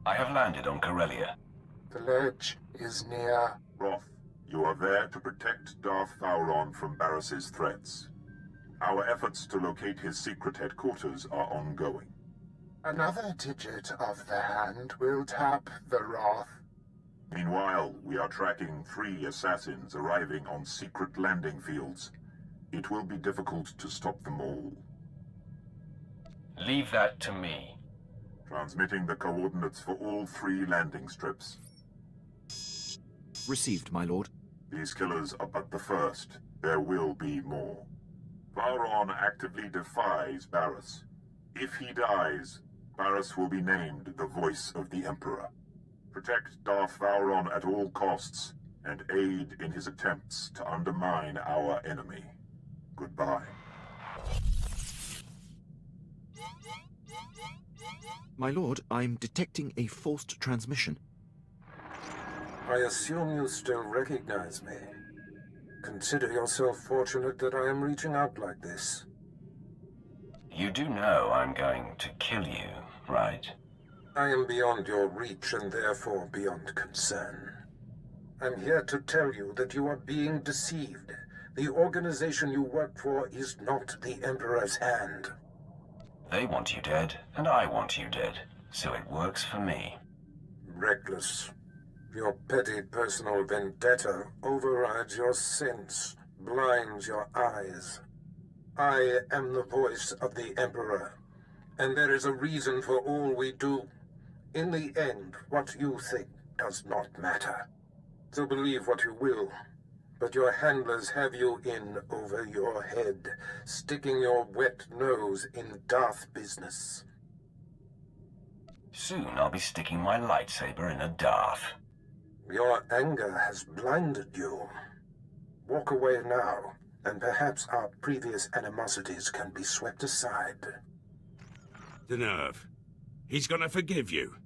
I have landed on Corellia. The ledge is near. Roth, you are there to protect Darth Vowron from Barris's threats. Our efforts to locate his secret headquarters are ongoing. Another digit of the hand will tap the Roth. Meanwhile, we are tracking 3 assassins arriving on secret landing fields. It will be difficult to stop them all. Leave that to me. Transmitting the coordinates for all 3 landing strips. Received, my lord. These killers are but the first. There will be more. Vowron actively defies Barris. If he dies, Barris will be named the Voice of the Emperor. Protect Darth Vowron at all costs, and aid in his attempts to undermine our enemy. Goodbye. My lord, I'm detecting a forced transmission. I assume you still recognize me. Consider yourself fortunate that I am reaching out like this. You do know I'm going to kill you, right? I am beyond your reach and therefore beyond concern. I'm here to tell you that you are being deceived. The organization you work for is not the Emperor's hand. They want you dead, and I want you dead, so it works for me. Reckless. Your petty personal vendetta overrides your sense, blinds your eyes. I am the voice of the Emperor, and there is a reason for all we do. In the end, what you think does not matter. So believe what you will, but your handlers have you in over your head, sticking your wet nose in Darth business. Soon I'll be sticking my lightsaber in a Darth. Your anger has blinded you. Walk away now, and perhaps our previous animosities can be swept aside. The nerve. He's gonna forgive you.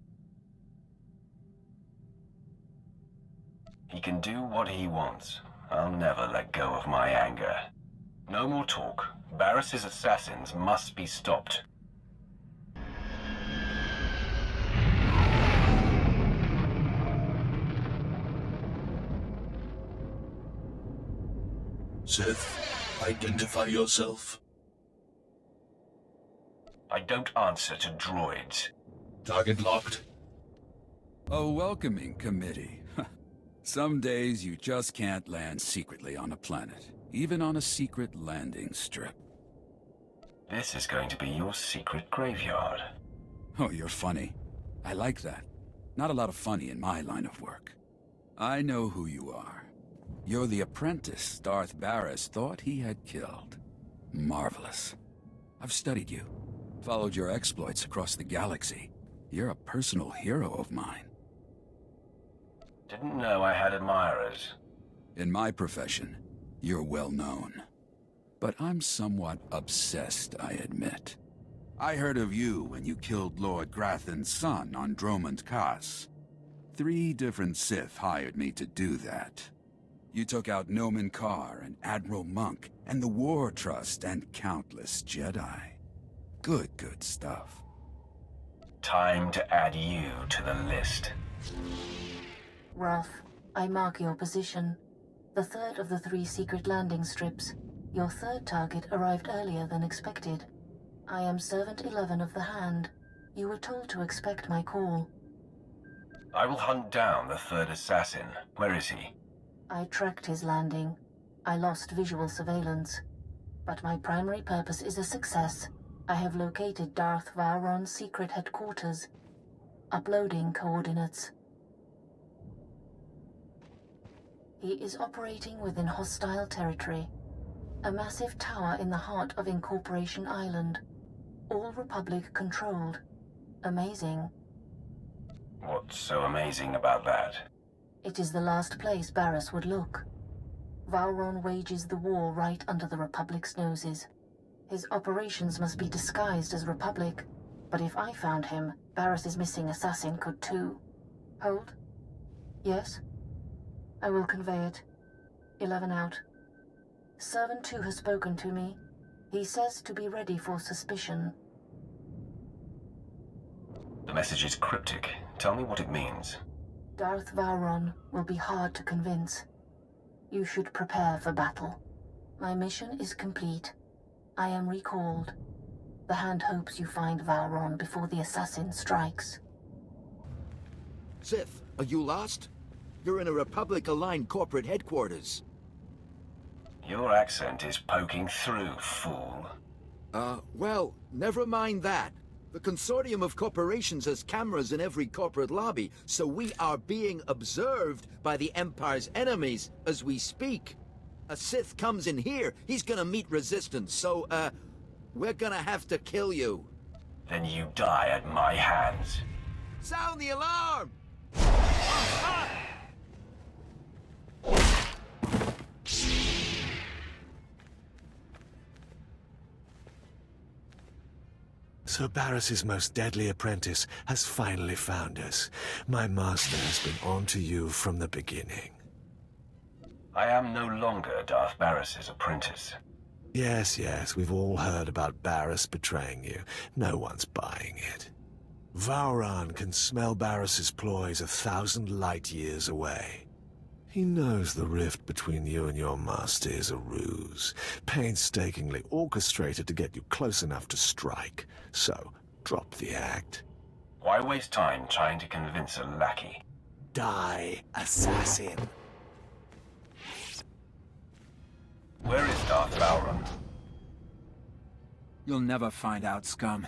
He can do what he wants. I'll never let go of my anger. No more talk. Barris's assassins must be stopped. Sith, identify yourself. I don't answer to droids. Target locked. A welcoming committee. Some days you just can't land secretly on a planet, even on a secret landing strip. This is going to be your secret graveyard. Oh, you're funny. I like that. Not a lot of funny in my line of work. I know who you are. You're the apprentice Darth Barris thought he had killed. Marvelous. I've studied you, followed your exploits across the galaxy. You're a personal hero of mine. Didn't know I had admirers. In my profession, you're well known. But I'm somewhat obsessed, I admit. I heard of you when you killed Lord Grathan's son on Dromund Kaas. 3 different Sith hired me to do that. You took out Nomen Karr and Admiral Monk and the War Trust and countless Jedi. Good stuff. Time to add you to the list. Roth, I mark your position. The 3rd of the 3 secret landing strips. Your 3rd target arrived earlier than expected. I am Servant 11 of the Hand. You were told to expect my call. I will hunt down the 3rd assassin. Where is he? I tracked his landing. I lost visual surveillance. But my primary purpose is a success. I have located Darth Vowron's secret headquarters. Uploading coordinates. He is operating within hostile territory. A massive tower in the heart of Incorporation Island. All Republic controlled. Amazing. What's so amazing about that? It is the last place Barris would look. Vowron wages the war right under the Republic's noses. His operations must be disguised as Republic, but if I found him, Barris's missing assassin could too. Hold. Yes? I will convey it. 11 out. Servant 2 has spoken to me. He says to be ready for suspicion. The message is cryptic. Tell me what it means. Darth Vowron will be hard to convince. You should prepare for battle. My mission is complete. I am recalled. The Hand hopes you find Vowron before the assassin strikes. Sith, are you lost? You're in a Republic-aligned corporate headquarters. Your accent is poking through, fool. Well, never mind that. The consortium of corporations has cameras in every corporate lobby, so we are being observed by the Empire's enemies as we speak. A Sith comes in here, he's gonna meet resistance, so, we're gonna have to kill you. Then you die at my hands. Sound the alarm! So Barris's most deadly apprentice has finally found us. My master has been on to you from the beginning. I am no longer Darth Barris's apprentice. Yes, we've all heard about Barris betraying you. No one's buying it. Vowron can smell Barris's ploys 1,000 light years away. He knows the rift between you and your master is a ruse, painstakingly orchestrated to get you close enough to strike. So, drop the act. Why waste time trying to convince a lackey? Die, assassin. Where is Darth Vowron? You'll never find out, scum.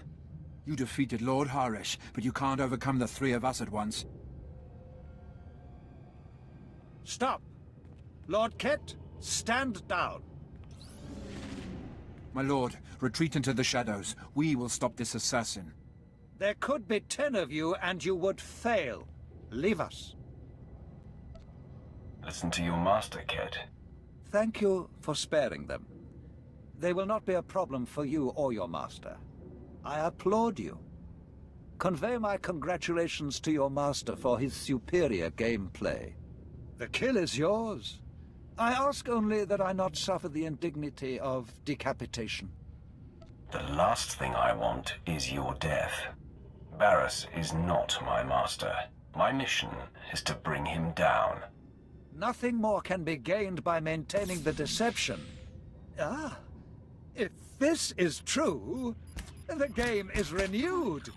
You defeated Lord Harish, but you can't overcome the three of us at once. Stop! Lord Ket, stand down. My lord, retreat into the shadows. We will stop this assassin. There could be 10 of you, and you would fail. Leave us. Listen to your master, Ket. Thank you for sparing them. They will not be a problem for you or your master. I applaud you. Convey my congratulations to your master for his superior gameplay. The kill is yours. I ask only that I not suffer the indignity of decapitation. The last thing I want is your death. Barris is not my master. My mission is to bring him down. Nothing more can be gained by maintaining the deception. Ah, if this is true, the game is renewed.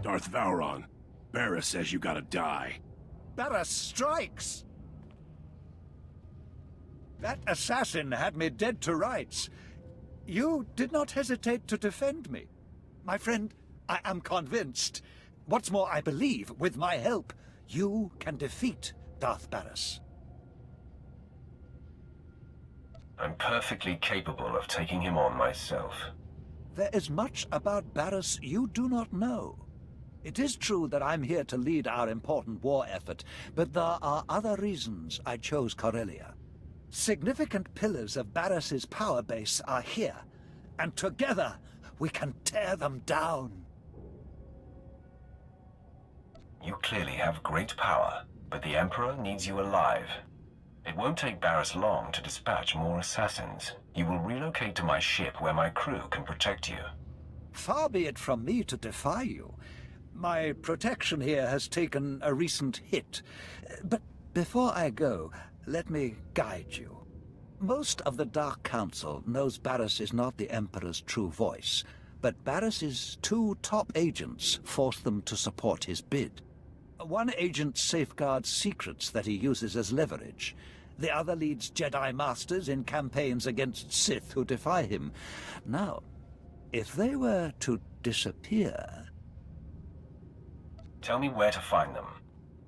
Darth Vowron, Barris says you gotta die. Barris strikes! That assassin had me dead to rights. You did not hesitate to defend me. My friend, I am convinced. What's more, I believe, with my help, you can defeat Darth Barris. I'm perfectly capable of taking him on myself. There is much about Barris you do not know. It is true that I'm here to lead our important war effort, but there are other reasons I chose Corellia. Significant pillars of Barris's power base are here, and together we can tear them down. You clearly have great power, but the Emperor needs you alive. It won't take Barris long to dispatch more assassins. You will relocate to my ship where my crew can protect you. Far be it from me to defy you. My protection here has taken a recent hit. But before I go, let me guide you. Most of the Dark Council knows Barris is not the Emperor's true voice, but Barris's 2 top agents forced them to support his bid. One agent safeguards secrets that he uses as leverage. The other leads Jedi Masters in campaigns against Sith who defy him. Now, if they were to disappear... Tell me where to find them.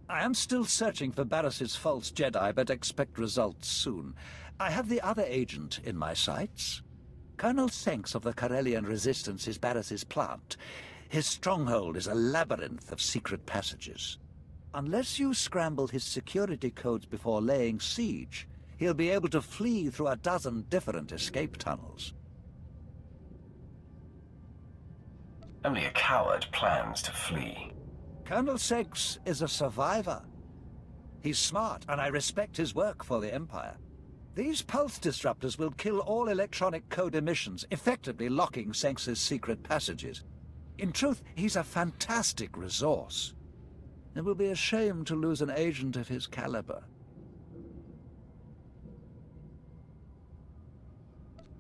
I am still searching for Barris's false Jedi, but expect results soon. I have the other agent in my sights. Colonel Senks of the Corellian Resistance is Barris's plant. His stronghold is a labyrinth of secret passages. Unless you scramble his security codes before laying siege, he'll be able to flee through a dozen different escape tunnels. Only a coward plans to flee. Colonel Senks is a survivor. He's smart, and I respect his work for the Empire. These pulse disruptors will kill all electronic code emissions, effectively locking Senx's secret passages. In truth, he's a fantastic resource. It will be a shame to lose an agent of his caliber.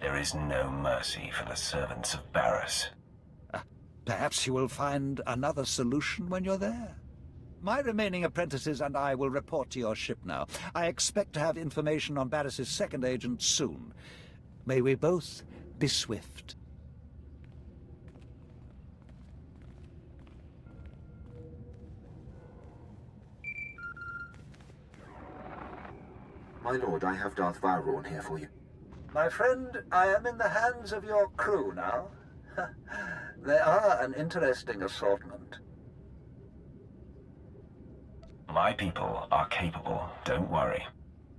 There is no mercy for the servants of Barris. Perhaps you will find another solution when you're there. My remaining apprentices and I will report to your ship now. I expect to have information on Barris's second agent soon. May we both be swift. My lord, I have Darth Vowrawn here for you. My friend, I am in the hands of your crew now. They are an interesting assortment. My people are capable, don't worry.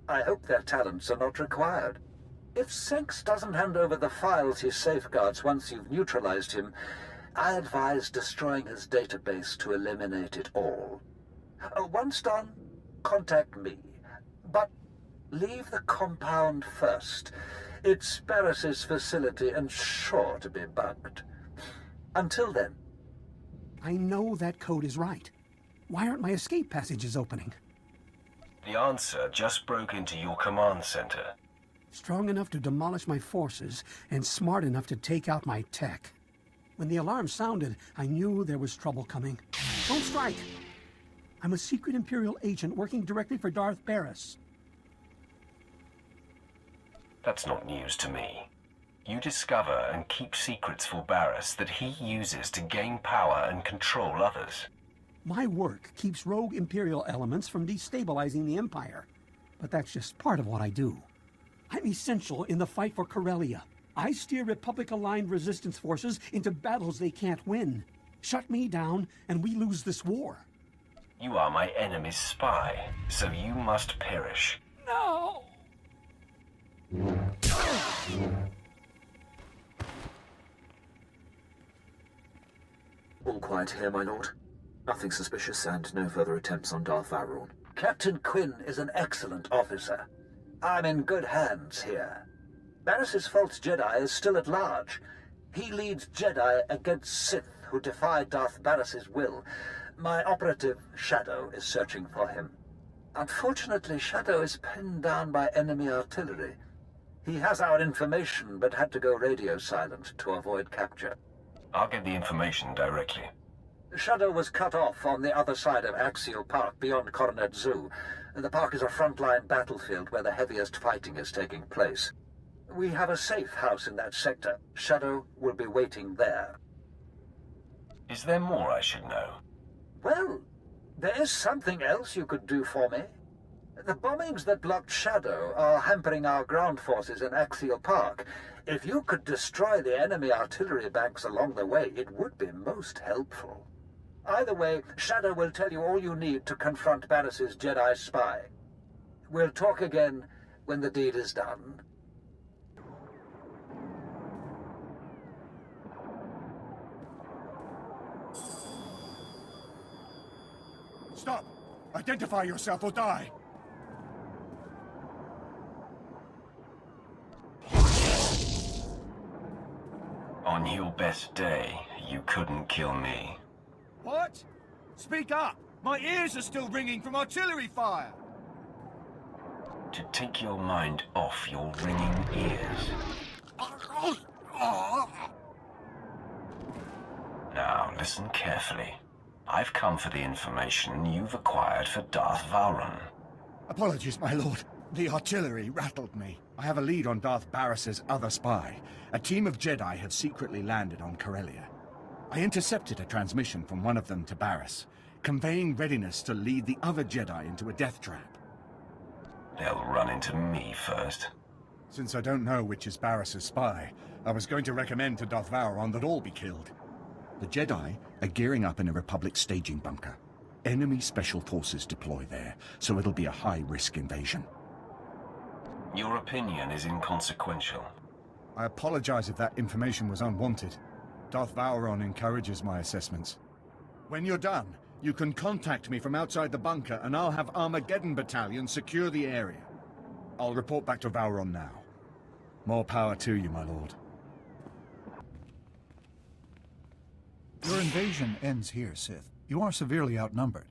I hope their talents are not required. If Senx doesn't hand over the files he safeguards once you've neutralized him, I advise destroying his database to eliminate it all. Once done, contact me. But leave the compound first. It's Barris's facility and sure to be bugged. Until then. I know that code is right. Why aren't my escape passages opening? The answer just broke into your command center. Strong enough to demolish my forces and smart enough to take out my tech. When the alarm sounded, I knew there was trouble coming. Don't strike! I'm a secret Imperial agent working directly for Darth Barris. That's not news to me. You discover and keep secrets for Barris that he uses to gain power and control others. My work keeps rogue Imperial elements from destabilizing the Empire. But that's just part of what I do. I'm essential in the fight for Corellia. I steer Republic-aligned resistance forces into battles they can't win. Shut me down, and we lose this war. You are my enemy's spy, so you must perish. No! All quiet here, my lord. Nothing suspicious and no further attempts on Darth Vowrawn. Captain Quinn is an excellent officer. I'm in good hands here. Barris's false Jedi is still at large. He leads Jedi against Sith who defy Darth Barris's will. My operative, Shadow, is searching for him. Unfortunately, Shadow is pinned down by enemy artillery. He has our information, but had to go radio silent to avoid capture. I'll get the information directly. Shadow was cut off on the other side of Axial Park, beyond Coronet Zoo. The park is a frontline battlefield where the heaviest fighting is taking place. We have a safe house in that sector. Shadow will be waiting there. Is there more I should know? Well, there is something else you could do for me. The bombings that blocked Shadow are hampering our ground forces in Axial Park. If you could destroy the enemy artillery banks along the way, it would be most helpful. Either way, Shadow will tell you all you need to confront Barris's Jedi spy. We'll talk again when the deed is done. Stop! Identify yourself or die! On your best day, you couldn't kill me. What? Speak up! My ears are still ringing from artillery fire! To take your mind off your ringing ears. Now, listen carefully. I've come for the information you've acquired for Darth Vowrawn. Apologies, my lord. The artillery rattled me. I have a lead on Darth Barris's other spy. A team of Jedi have secretly landed on Corellia. I intercepted a transmission from one of them to Barris, conveying readiness to lead the other Jedi into a death trap. They'll run into me first. Since I don't know which is Barris's spy, I was going to recommend to Darth Vowrawn that all be killed. The Jedi are gearing up in a Republic staging bunker. Enemy special forces deploy there, so it'll be a high-risk invasion. Your opinion is inconsequential. I apologize if that information was unwanted. Darth Vowrawn encourages my assessments. When you're done, you can contact me from outside the bunker and I'll have Armageddon Battalion secure the area. I'll report back to Vowron now. More power to you, my lord. Your invasion ends here, Sith. You are severely outnumbered.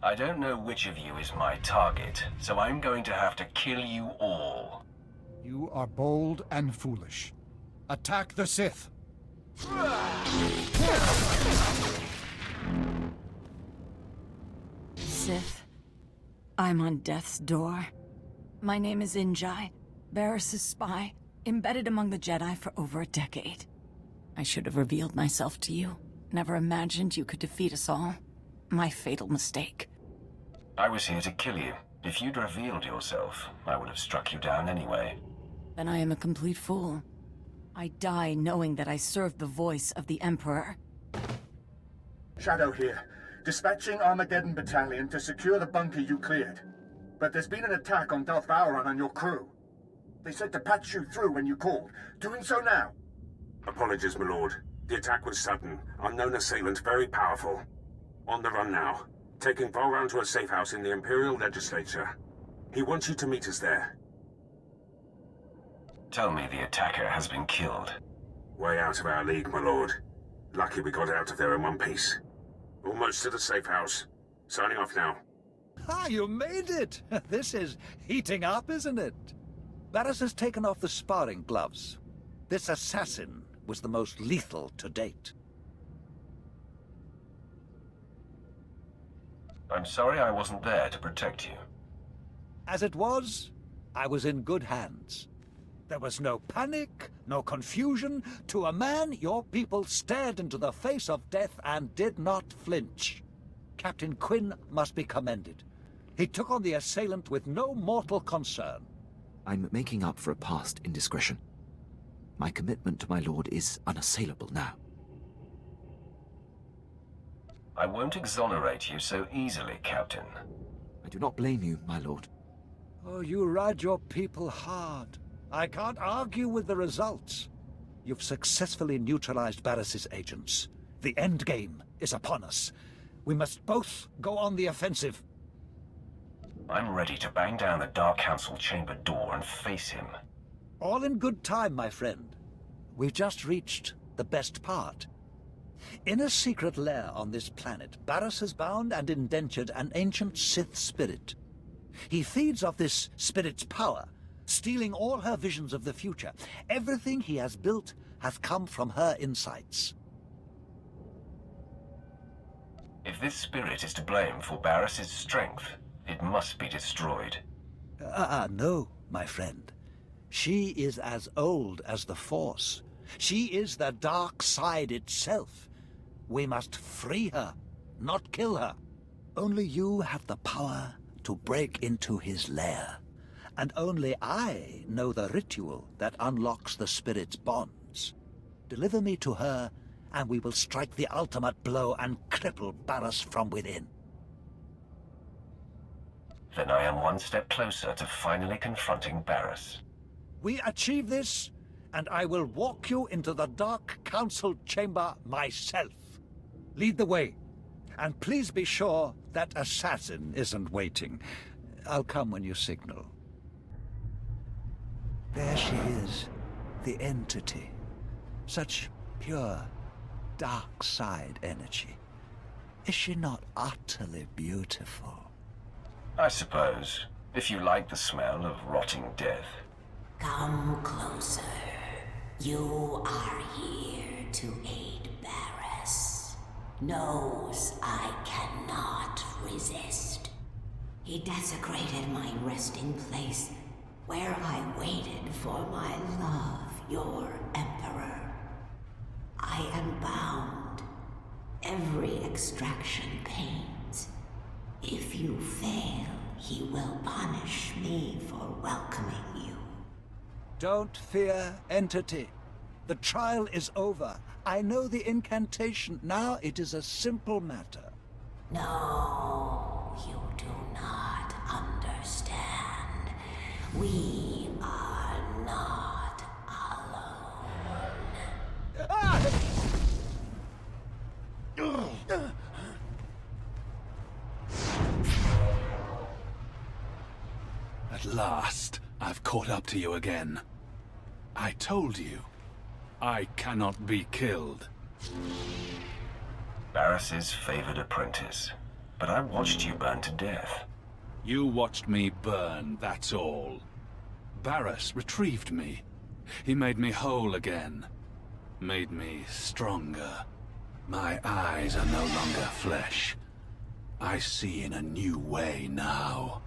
I don't know which of you is my target, so I'm going to have to kill you all. You are bold and foolish. Attack the Sith! Sith, I'm on death's door. My name is Injai, Barris's spy, embedded among the Jedi for over a decade. I should have revealed myself to you. Never imagined you could defeat us all. My fatal mistake. I was here to kill you. If you'd revealed yourself, I would have struck you down anyway. Then I am a complete fool. I die knowing that I served the voice of the Emperor. Shadow here. Dispatching Armageddon Battalion to secure the bunker you cleared. But there's been an attack on Darth Vowron and your crew. They said to patch you through when you called. Doing so now. Apologies, my lord. The attack was sudden. Unknown assailant, very powerful. On the run now. Taking Vowron to a safe house in the Imperial Legislature. He wants you to meet us there. Tell me the attacker has been killed. Way out of our league, my lord. Lucky we got out of there in one piece. Almost to the safe house. Signing off now. Ah, you made it! This is heating up, isn't it? Barris has taken off the sparring gloves. This assassin was the most lethal to date. I'm sorry I wasn't there to protect you. As it was, I was in good hands. There was no panic, no confusion. To a man, your people stared into the face of death and did not flinch. Captain Quinn must be commended. He took on the assailant with no mortal concern. I'm making up for a past indiscretion. My commitment to my lord is unassailable now. I won't exonerate you so easily, Captain. I do not blame you, my lord. Oh, you ride your people hard. I can't argue with the results. You've successfully neutralized Barris's agents. The end game is upon us. We must both go on the offensive. I'm ready to bang down the Dark Council chamber door and face him. All in good time, my friend. We've just reached the best part. In a secret lair on this planet, Barris has bound and indentured an ancient Sith spirit. He feeds off this spirit's power, stealing all her visions of the future. Everything he has built has come from her insights. If this spirit is to blame for Barris's strength, it must be destroyed. No, my friend. She is as old as the Force. She is the dark side itself. We must free her, not kill her. Only you have the power to break into his lair. And only I know the ritual that unlocks the spirit's bonds. Deliver me to her, and we will strike the ultimate blow and cripple Barris from within. Then I am one step closer to finally confronting Barris. We achieve this, and I will walk you into the Dark Council chamber myself. Lead the way, and please be sure that assassin isn't waiting. I'll come when you signal. There she is, the entity. Such pure, dark side energy. Is she not utterly beautiful? I suppose, if you like the smell of rotting death. Come closer. You are here to aid Barris. Knows I cannot resist. He desecrated my resting place, where I waited for my love, your Emperor. I am bound. Every extraction pains. If you fail, he will punish me for welcoming you. Don't fear, entity. The trial is over. I know the incantation. Now it is a simple matter. No, you do not understand. We are not alone. last, I've caught up to you again. I told you, I cannot be killed. Barris's favored apprentice. But I watched you burn to death. You watched me burn, that's all. Barris retrieved me. He made me whole again. Made me stronger. My eyes are no longer flesh. I see in a new way now.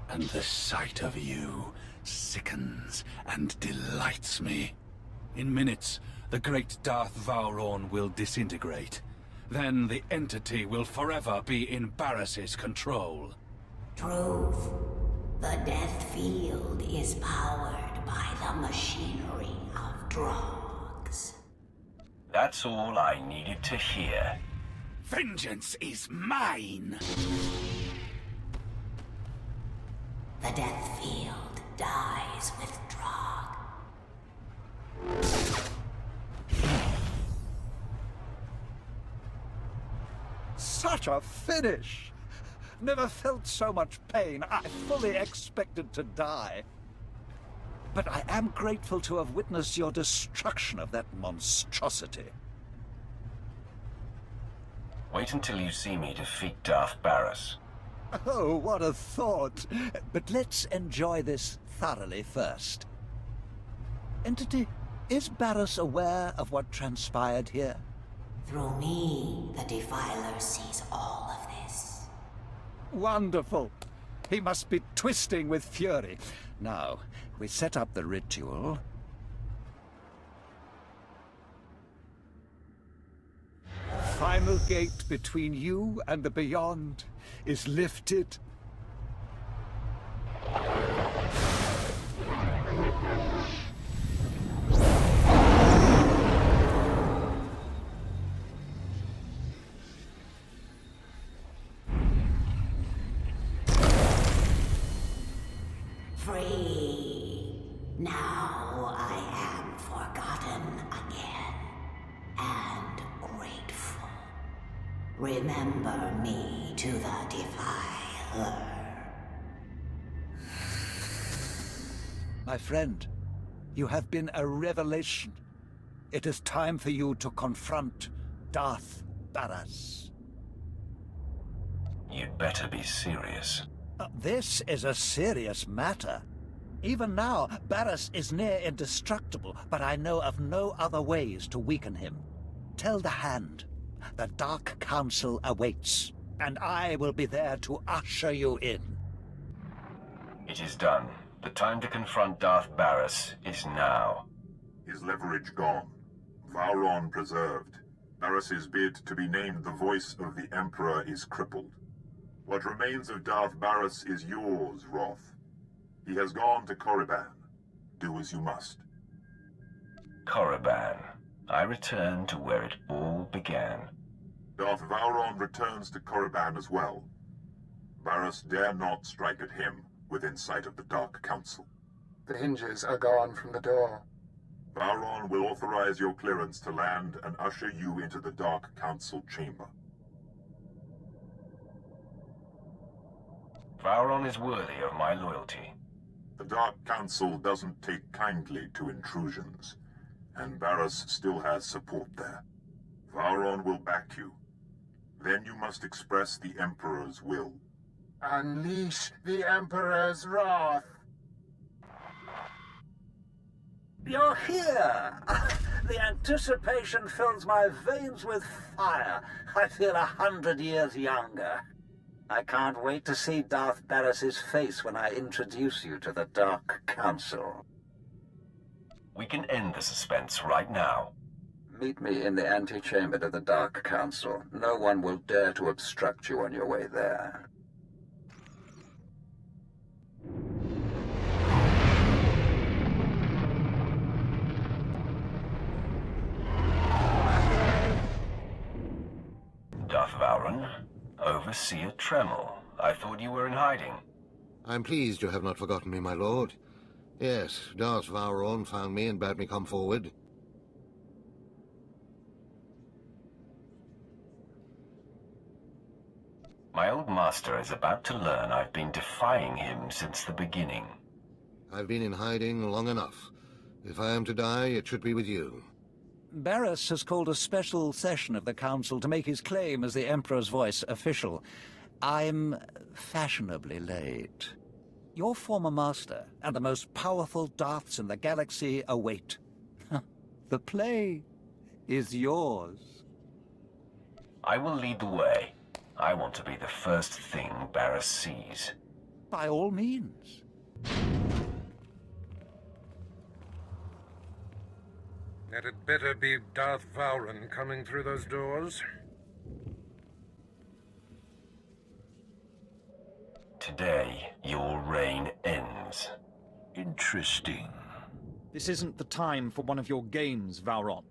And the sight of you sickens and delights me. In minutes, the great Darth Vowrawn will disintegrate. Then the entity will forever be in Barris's control. Truth. The Death Field is powered by the machinery of drugs. That's all I needed to hear. Vengeance is mine! The Death Field dies with drug. Such a finish! Never felt so much pain. I fully expected to die. But I am grateful to have witnessed your destruction of that monstrosity. Wait until you see me defeat Darth Barris. Oh, what a thought! But let's enjoy this thoroughly first. Entity, is Barris aware of what transpired here? Through me, the Defiler sees all of this. Wonderful! He must be twisting with fury. Now, we set up the ritual. Final gate between you and the beyond is lifted. Free. Now I am forgotten again. And grateful. Remember me to the Defiler. My friend, you have been a revelation. It is time for you to confront Darth Barris. You'd better be serious. This is a serious matter. Even now, Barris is near indestructible, but I know of no other ways to weaken him. Tell the Hand, the Dark Council awaits, and I will be there to usher you in. It is done. The time to confront Darth Barris is now. His leverage gone. Vowrawn preserved. Barris's bid to be named the voice of the Emperor is crippled. What remains of Darth Barris is yours, Roth. He has gone to Korriban. Do as you must. Korriban. I return to where it all began. Darth Vowrawn returns to Korriban as well. Barris dare not strike at him within sight of the Dark Council. The hinges are gone from the door. Vowrawn will authorize your clearance to land and usher you into the Dark Council chamber. Vowrawn is worthy of my loyalty. The Dark Council doesn't take kindly to intrusions, and Barris still has support there. Vowrawn will back you. Then you must express the Emperor's will. Unleash the Emperor's wrath! You're here! The anticipation fills my veins with fire. I feel 100 years younger. I can't wait to see Darth Barris's face when I introduce you to the Dark Council. We can end the suspense right now. Meet me in the antechamber to the Dark Council. No one will dare to obstruct you on your way there. Darth Vowrawn, Overseer Tremel. I thought you were in hiding. I'm pleased you have not forgotten me, my lord. Yes, Darth Vowrawn found me and bade me come forward. My old master is about to learn I've been defying him since the beginning. I've been in hiding long enough. If I am to die, it should be with you. Barris has called a special session of the Council to make his claim as the Emperor's voice official. I'm fashionably late. Your former master and the most powerful Darths in the galaxy await. The play is yours. I will lead the way. I want to be the first thing Barris sees. By all means. Had it better be Darth Vowron coming through those doors? Today, your reign ends. Interesting. This isn't the time for one of your games, Vowron.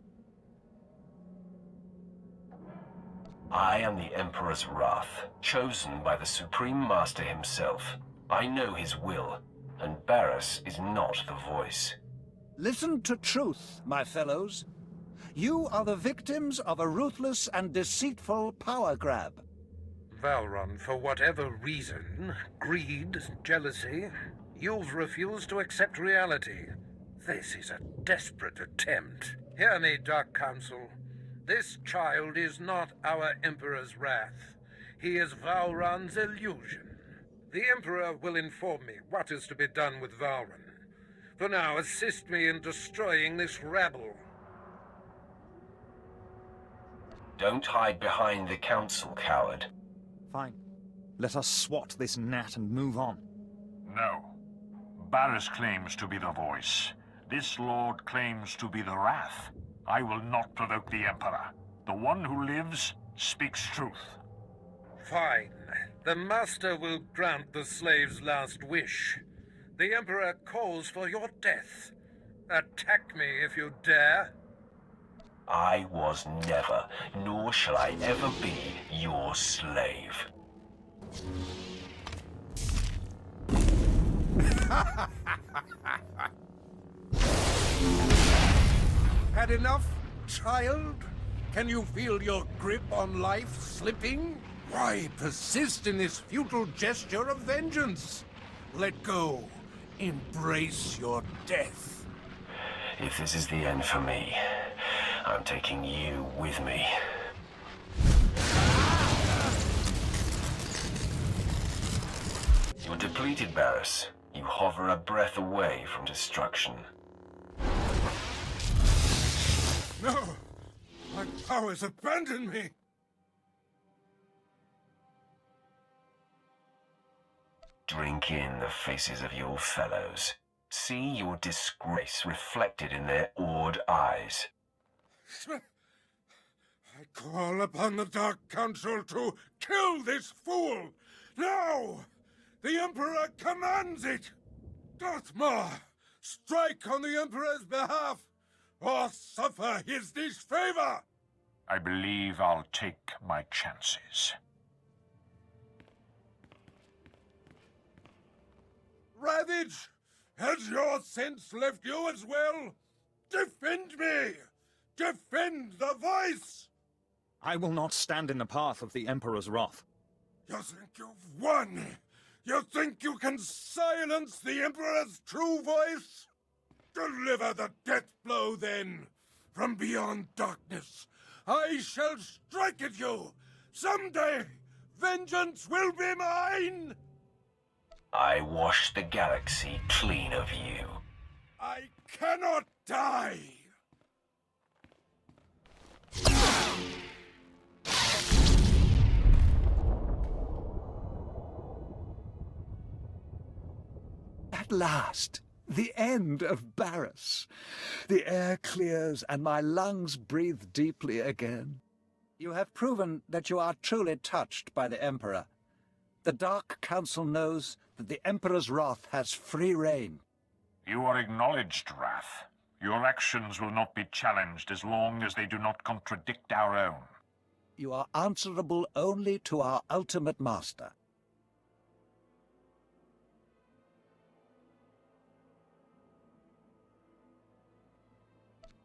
I am the Emperor's wrath, chosen by the Supreme Master himself. I know his will, and Barris is not the voice. Listen to truth, my fellows. You are the victims of a ruthless and deceitful power grab. Vowron, for whatever reason, greed, jealousy, you've refused to accept reality. This is a desperate attempt. Hear me, Dark Council. This child is not our Emperor's wrath. He is Vowron's illusion. The Emperor will inform me what is to be done with Vowron. For now, assist me in destroying this rabble. Don't hide behind the Council, coward. Fine. Let us swat this gnat and move on. No. Barris claims to be the voice. This lord claims to be the wrath. I will not provoke the Emperor. The one who lives speaks truth. Fine. The Master will grant the slave's last wish. The Emperor calls for your death. Attack me if you dare. I was never, nor shall I ever be, your slave. Had enough, child? Can you feel your grip on life slipping? Why persist in this futile gesture of vengeance? Let go. Embrace your death. If this is the end for me, I'm taking you with me. You're depleted, Barris. You hover a breath away from destruction. No! My powers abandon me! Drink in the faces of your fellows. See your disgrace reflected in their awed eyes. I call upon the Dark Council to kill this fool! Now! The Emperor commands it! Darth Maul, strike on the Emperor's behalf, or suffer his disfavor! I believe I'll take my chances. Ravage! Has your sense left you as well? Defend me! Defend the voice! I will not stand in the path of the Emperor's wrath. You think you've won? You think you can silence the Emperor's true voice? Deliver the death blow, then! From beyond darkness, I shall strike at you! Someday, vengeance will be mine! I wash the galaxy clean of you. I cannot die! At last, the end of Barris. The air clears and my lungs breathe deeply again. You have proven that you are truly touched by the Emperor. The Dark Council knows that the Emperor's wrath has free reign. You are acknowledged, Wrath. Your actions will not be challenged as long as they do not contradict our own. You are answerable only to our ultimate master.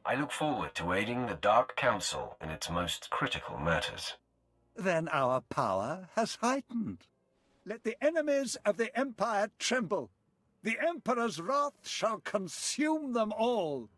I look forward to aiding the Dark Council in its most critical matters. Then our power has heightened. Let the enemies of the Empire tremble. The Emperor's wrath shall consume them all.